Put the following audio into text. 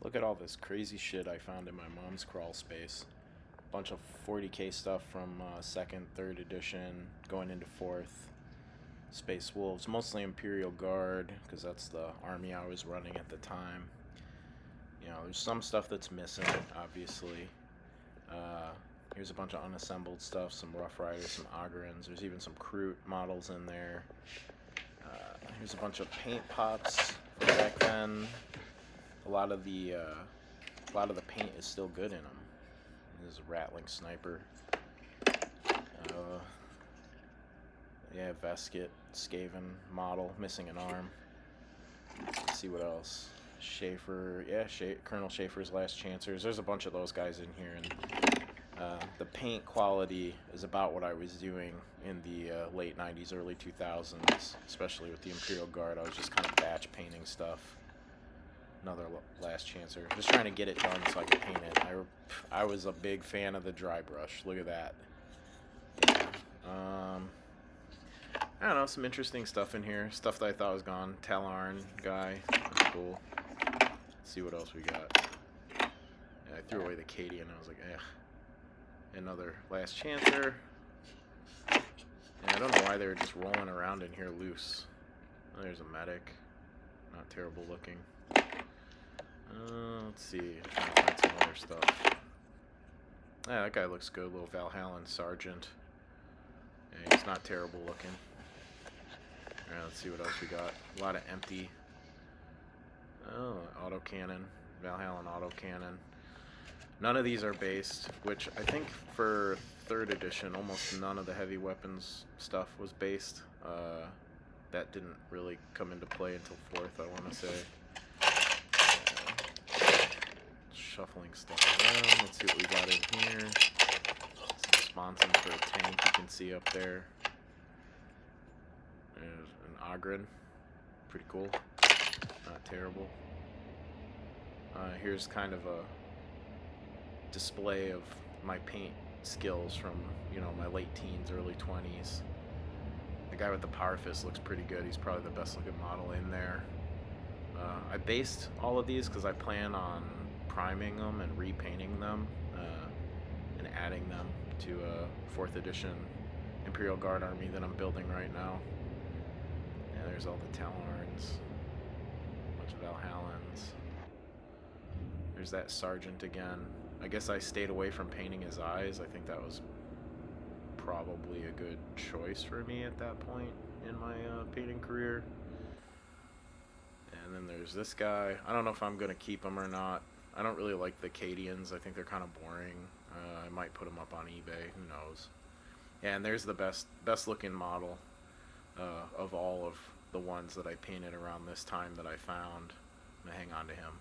Look at all this crazy shit I found in my mom's crawl space. Bunch of 40k stuff from 2nd, 3rd edition, going into 4th. Space Wolves, mostly Imperial Guard, because that's the army I was running at the time. You know, there's some stuff that's missing, obviously. Here's a bunch of unassembled stuff, some Rough Riders, some Ogrins. There's even some Kroot models in there. Here's a bunch of paint pots from back then. A lot of the paint is still good in them. This is a Rattling Sniper. Yeah, Vesket, Skaven model, missing an arm. Let's see what else. Schaefer, yeah, Colonel Schaefer's Last Chancers. There's a bunch of those guys in here, and the paint quality is about what I was doing in the late 90s, early 2000s, especially with the Imperial Guard. I was just kind of batch painting stuff. Another Last Chancer. Just trying to get it done so I could paint it. I was a big fan of the dry brush. Look at that. Yeah. I don't know, some interesting stuff in here. Stuff that I thought was gone. Talarn guy. That's cool. Let's see what else we got. Yeah, I threw away the Cadian. I was like, eh. Another Last Chancer. And I don't know why they were just rolling around in here loose. Oh, there's a medic. Not terrible looking. Let's see. I'm trying to find some other stuff. Yeah, that guy looks good. Little Valhallan Sergeant. Yeah, he's not terrible looking. Alright, let's see what else we got. A lot of empty. Oh, autocannon. Valhallan autocannon. None of these are based, which I think for 3rd edition, almost none of the heavy weapons stuff was based. That didn't really come into play until 4th, I want to say. Shuffling stuff around. Let's see what we got in here. Some sponsons for a tank you can see up there. There's an Ogren. Pretty cool. Not terrible. Here's kind of a display of my paint skills from, you know, my late teens, early 20s. The guy with the Power Fist looks pretty good. He's probably the best looking model in there. I based all of these because I plan on priming them and repainting them and adding them to a 4th edition Imperial Guard army that I'm building right now. Yeah, there's all the Talarns, a bunch of Valhallans. There's that Sergeant again. I guess I stayed away from painting his eyes. I think that was probably a good choice for me at that point in my painting career. And then there's this guy. I don't know if I'm going to keep him or not. I don't really like the Cadians. I think they're kind of boring. I might put them up on eBay. Who knows? And there's the best looking model of all of the ones that I painted around this time that I found. I'm going to hang on to him.